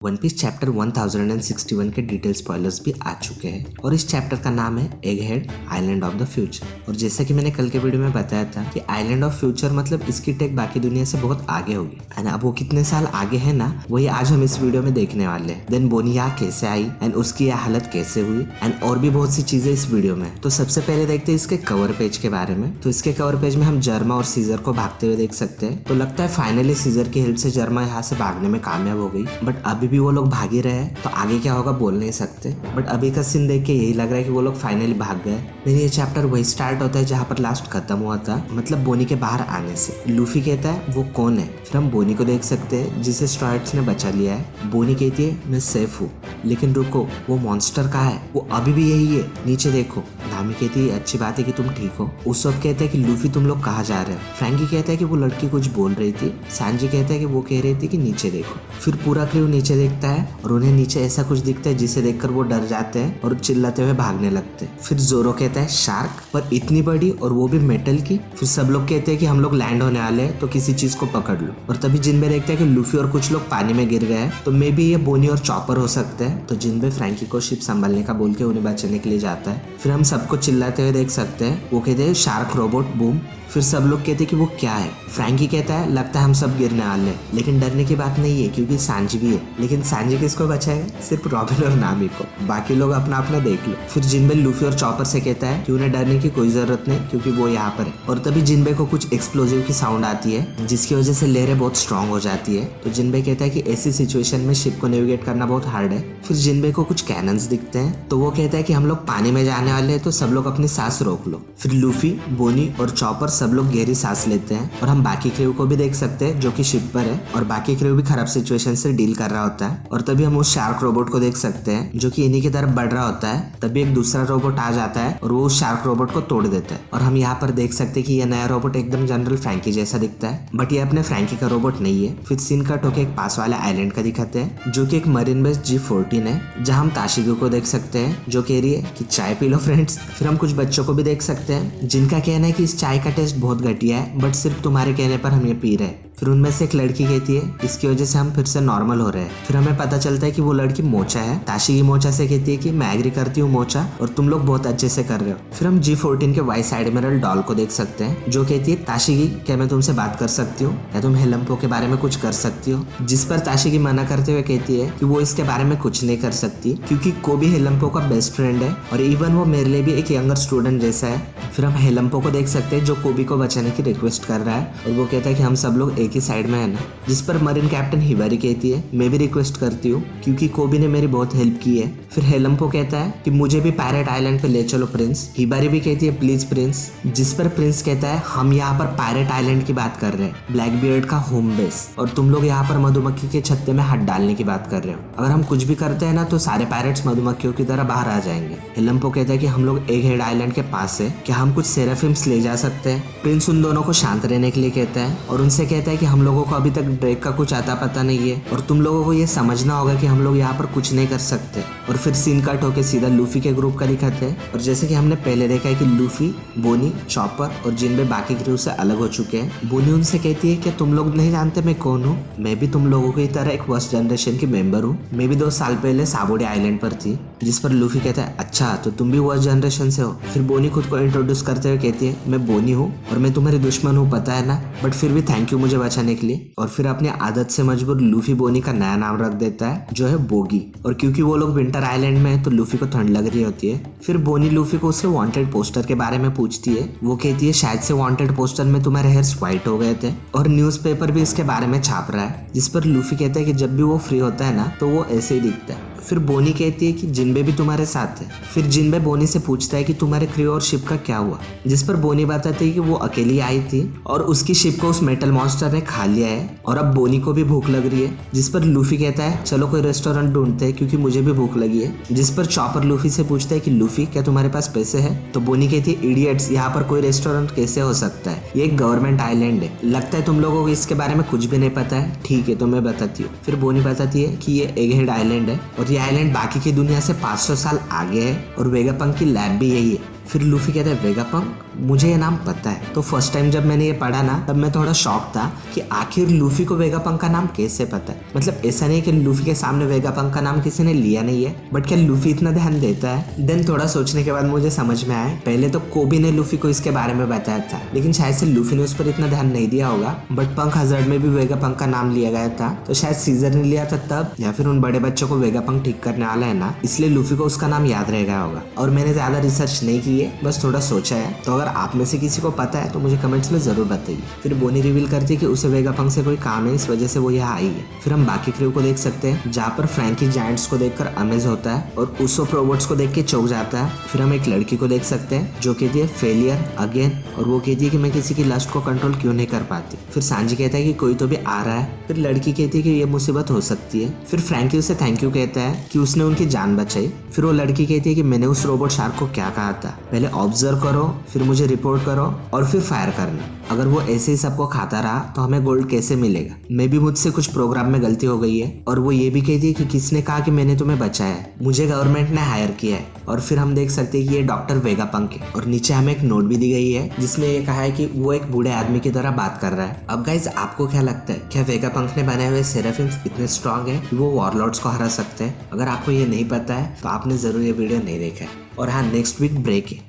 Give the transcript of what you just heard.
One piece chapter 1061 के detail spoilers भी आ चुके हैं और इस चैप्टर का नाम है Egghead island of the future. और जैसा कि मैंने कल के वीडियो में बताया था कि आइलैंड ऑफ फ्यूचर मतलब इसकी टेक बाकी दुनिया से बहुत आगे होगी है ना। अब वो कितने साल आगे है ना, वही आज हम इस वीडियो में देखने वाले हैं। देन बोनी यहाँ कैसे आई एंड उसकी यह हालत कैसे हुई एंड और भी बहुत सी चीजें इस वीडियो में। तो सबसे पहले देखते हैं इसके कवर पेज के बारे में। तो इसके कवर पेज में हम जर्मा और सीजर को भागते हुए देख सकते हैं। तो लगता है फाइनली सीजर की हेल्प से जर्मा यहाँ से भागने में कामयाब हो गई, बट अभी भी वो लोग भाग ही रहे हैं। तो आगे क्या होगा बोल नहीं सकते, बट अभी का सीन देख के यही लग रहा है कि वो लोग फाइनली भाग गए। फिर ये चैप्टर वही स्टार्ट होता है जहाँ पर लास्ट खत्म हुआ था, मतलब बोनी के बाहर आने से। लूफी कहता है वो कौन है, फिर हम बोनी को देख सकते हैं जिसे स्ट्राइड्स ने बचा लिया है। बोनी कहती है मैं सेफ हूँ, लेकिन रुको वो मॉन्स्टर कहाँ है, वो अभी भी यही है, नीचे देखो। नामी कहती है अच्छी बात है कि तुम ठीक हो। उसब कहता है कि लूफी तुम लोग कहाँ जा रहे हो। फ्रैंकी कहता है कि वो लड़की कुछ बोल रही थी। सांजी कहता है कि वो कह रही थी कि नीचे देखो। फिर पूरा क्रू नीचे देखता है और उन्हें नीचे ऐसा कुछ दिखता है जिसे देखकर वो डर जाते हैं और चिल्लाते हुए भागने लगते हैं। फिर जोरो कहता है शार्क, पर इतनी बड़ी और वो भी मेटल की। फिर सब लोग कहते हैं कि हम लोग लैंड होने वाले हैं तो किसी चीज को पकड़ लो। और तभी जिनबे देखता है कि लूफी और कुछ लोग पानी में गिर गए हैं, तो मे बी ये बोनी और चॉपर हो सकते हैं। तो जिनबे फ्रैंकी को शिप संभालने का बोल के उन्हें बचाने के लिए जाता है। फिर हम सबको चिल्लाते हुए देख सकते हैं। वो कहते हैं शार्क रोबोट बूम। फिर सब लोग कहते हैं कि वो क्या है। फ्रैंकी कहता है लगता है हम सब गिरने वाले हैं, लेकिन डरने की बात नहीं है क्योंकि सांजी भी है। लेकिन सांजी किसको बचाएगा, सिर्फ रॉबिन और नामी को, बाकी लोग अपना अपना देख लो। फिर जिनबे लूफी और चॉपर से कहता है कि उन्हें डरने की कोई जरूरत नहीं क्योंकि वो यहाँ पर है। और तभी जिनबे को कुछ एक्सप्लोजिव की साउंड आती है जिसकी वजह से लहरें बहुत स्ट्रांग हो जाती है। तो जिनबे कहता है कि ऐसी सिचुएशन में शिप को नेविगेट करना बहुत हार्ड है। फिर जिनबे को कुछ कैनन्स दिखते हैं, तो वो कहता है कि हम लोग पानी में जाने वाले हैं तो सब लोग अपनी सांस रोक लो। फिर लूफी, बोनी और चॉपर सब लोग गहरी सांस लेते हैं और हम बाकी क्रू को भी देख सकते हैं जो कि शिप पर है और बाकी क्रू भी खराब सिचुएशन से डील कर रहा होता है। और तभी हम उस शार्क रोबोट को देख सकते हैं जो कि इन्हीं की तरफ बढ़ रहा होता है। तभी एक दूसरा रोबोट आ जाता है और वो उस शार्क रोबोट को तोड़ देता है। और हम यहाँ पर देख सकते हैं कि यह नया रोबोट एकदम जनरल फ्रैंकी जैसा दिखता है, बट ये अपने फ्रैंकी का रोबोट नहीं है। फिर सीन कट होकर एक पास वाले आइलैंड का दिखाते हैं जो कि एक मरीन बेस G14 है, जहाँ हम ताशिगो को देख सकते हैं जो कह रही है कि चाय पी लो फ्रेंड्स। फिर हम कुछ बच्चों को भी देख सकते हैं जिनका कहना है कि इस चाय का टेस्ट बहुत घटिया है, बट सिर्फ तुम्हारे कहने पर हम ये पी रहे हैं। फिर उनमें से एक लड़की कहती है इसकी वजह से हम फिर से नॉर्मल हो रहे हैं। फिर हमें पता चलता है कि वो लड़की मोचा है। ताशिगी मोचा से कहती है कि मैं एग्री करती हूँ मोचा, और तुम लोग बहुत अच्छे से कर रहे हो। फिर हम G14 के वाइस एडमिरल डॉल को देख सकते हैं जो कहती है ताशिगी क्या मैं तुमसे बात कर सकती हूँ या तुम हेलम्पो के बारे में कुछ कर सकती हो। जिस पर ताशिगी मना करते हुए कहती है कि वो इसके बारे में कुछ नहीं कर सकती क्योंकि कोबी हेलम्पो का बेस्ट फ्रेंड है और इवन वो मेरे लिए भी एक यंगर स्टूडेंट जैसा है। फिर हम हेलम्पो को देख सकते हैं जो कोबी को बचाने की रिक्वेस्ट कर रहा है और वो कहता है कि हम सब लोग एक ही साइड में है ना। जिस पर मरीन कैप्टन हिबारी कहती है मैं भी रिक्वेस्ट करती हूँ क्योंकि कोबी ने मेरी बहुत हेल्प की है। फिर हेलम्पो कहता है कि मुझे भी पायरेट आइलैंड पे ले चलो प्रिंस। हिबारी भी कहती है प्लीज प्रिंस। जिस पर प्रिंस कहता है हम यहाँ पर पायरेट आइलैंड की बात कर रहे हैं, ब्लैकबियर्ड का होम बेस, और तुम लोग यहाँ पर मधुमक्खी के छत्ते में हाथ डालने की बात कर रहे हो। अगर हम कुछ भी करते हैं ना तो सारे पायरेट्स मधुमक्खियों की तरह बाहर आ जाएंगे। हेलम्पो कहता है कि हम लोग एगहेड आइलैंड के पास है, क्या हम कुछ सेराफिम्स ले जा सकते हैं। प्रिंस उन दोनों को शांत रहने के लिए कहता है और उनसे कहता है कि हम लोगों को अभी तक ड्रेक का कुछ आता पता नहीं है और तुम लोगों को ये समझना होगा कि हम लोग यहाँ पर कुछ नहीं कर सकते। और फिर सीन कट होके सीधा लूफी के ग्रुप का दिखाते हैं। और जैसे कि हमने पहले देखा है कि लूफी, बोनी, चॉपर और जिनबे बाकी क्रू से अलग हो चुके हैं। बोनी उनसे कहती है कि तुम लोग नहीं जानते मैं कौन हूँ, मैं भी तुम लोगों की तरह एक फर्स्ट जनरेशन की मेंबर हूँ। मैं भी 2 साल पहले साबोडे आइलैंड पर थी। जिस पर लूफी कहता है अच्छा तो तुम भी फर्स्ट जनरेशन से हो। फिर बोनी खुद को इंट्रोड्यूस करते हुए कहती है मैं बोनी हूँ और मैं तुम्हारी दुश्मन हूँ पता है ना, बट फिर भी थैंक यू मुझे बचाने के लिए। और फिर अपनी आदत से मजबूर लूफी बोनी का नया नाम रख देता है जो है बोगी। और क्योंकि वो लोग विंटर आइलैंड में है तो लूफी को ठंड लग रही होती है। फिर बोनी लूफी को उससे वांटेड पोस्टर के बारे में पूछती है। वो कहती है शायद से वांटेड पोस्टर में तुम्हारे हेयर्स व्हाइट हो गए थे और न्यूज़पेपर भी इसके बारे में छाप रहा है। जिस पर लूफी कहता है कि जब भी वो फ्री होता है ना तो वो ऐसे ही दिखता है। फिर बोनी कहती है कि जिनबे भी तुम्हारे साथ है। फिर जिनबे बोनी से पूछता है कि तुम्हारे क्रू और शिप का क्या हुआ। जिस पर बोनी बताती है कि वो अकेली आई थी और उसकी शिप को उस मेटल मॉन्स्टर ने खा लिया है और अब बोनी को भी भूख लग रही है। जिस पर लूफी कहता है चलो कोई रेस्टोरेंट ढूंढते हैं क्योंकि मुझे भी भूख लगी है। जिस पर चॉपर लूफी से पूछता है कि लूफी क्या तुम्हारे पास पैसे है। तो बोनी कहती है इडियट्स यहाँ पर कोई रेस्टोरेंट कैसे हो सकता है, ये एक गवर्नमेंट आइलैंड है, लगता है तुम लोगों को इसके बारे में कुछ भी नहीं पता है। ठीक है तो मैं बताती हूँ। फिर बोनी बताती है कि ये एगहेड आइलैंड है और ये आइलैंड बाकी की दुनिया से 500 साल आगे है और वेगापंक की लैब भी यही है। फिर लूफी कहता है वेगापंक, मुझे ये नाम पता है। तो फर्स्ट टाइम जब मैंने ये पढ़ा ना तब मैं थोड़ा शॉक था कि आखिर लूफी को वेगापंक का नाम कैसे पता है। मतलब ऐसा नहीं कि लूफी के सामने वेगापंक का नाम किसी ने लिया नहीं है, बट क्या लूफी इतना ध्यान देता है। देन थोड़ा सोचने के बाद मुझे समझ में आया, पहले तो कोबी ने लूफी को इसके बारे में बताया था, लेकिन शायद से लूफी ने उस पर इतना ध्यान नहीं दिया होगा। बट पंक हजार्ड में भी वेगापंक का नाम लिया गया था, तो शायद सीजर ने लिया था तब, या फिर उन बड़े बच्चों को वेगापंक ठीक करने वाला है ना, इसलिए लूफी को उसका नाम याद रह गया होगा। और मैंने ज्यादा रिसर्च नहीं की है, बस थोड़ा सोचा है। तो अगर आप में से किसी को पता है तो मुझे कमेंट्स में जरूर बताइए। फिर बोनी रिवील करती है कि उसे वेगापंक से कोई काम है, इस वजह से वो यहाँ आई है। फिर हम बाकी क्रू को देख सकते हैं, जहाँ पर फ्रैंकी जायंट्स को देखकर अमेज होता है और उसोप रोबोट्स को देख के चौंक जाता है। फिर हम एक लड़की को देख सकते हैं जो कहती है फेलियर अगेन, और वो कहती है कि मैं किसी की लस्ट को कंट्रोल क्यों नहीं कर पाती। फिर सांजी कहता है कि कोई तो भी आ रहा है। फिर लड़की कहती है कि ये मुसीबत हो सकती है। फिर फ्रैंकी उसे थैंक यू कहता है कि उसने उनकी जान बचाई। फिर वो लड़की कहती है कि मैंने उस रोबोट शार्क को क्या कहा था, पहले ऑब्जर्व करो, फिर मुझे रिपोर्ट करो और फिर फायर करना। अगर वो ऐसे ही सबको खाता रहा तो हमें गोल्ड कैसे मिलेगा। मे भी मुझसे कुछ प्रोग्राम में गलती हो गई है। और वो ये भी कहती है कि किसने कहा कि मैंने तुम्हें बचाया है, मुझे गवर्नमेंट ने हायर किया है। और फिर हम देख सकते हैं कि ये डॉक्टर वेगापंक है। और नीचे हमें एक नोट भी दी गई है जिसमें ये कहा है कि वो एक बूढ़े आदमी की तरह बात कर रहा है। अब गाइज आपको क्या लगता है, क्या वेगापंक ने बनाए हुए सेराफिम्स इतने स्ट्रांग है कि वो वॉरलॉर्ड्स को हरा सकते हैं? अगर आपको ये नहीं पता है तो आपने जरूर ये वीडियो नहीं देखा है। और हाँ, नेक्स्ट वीक ब्रेक है।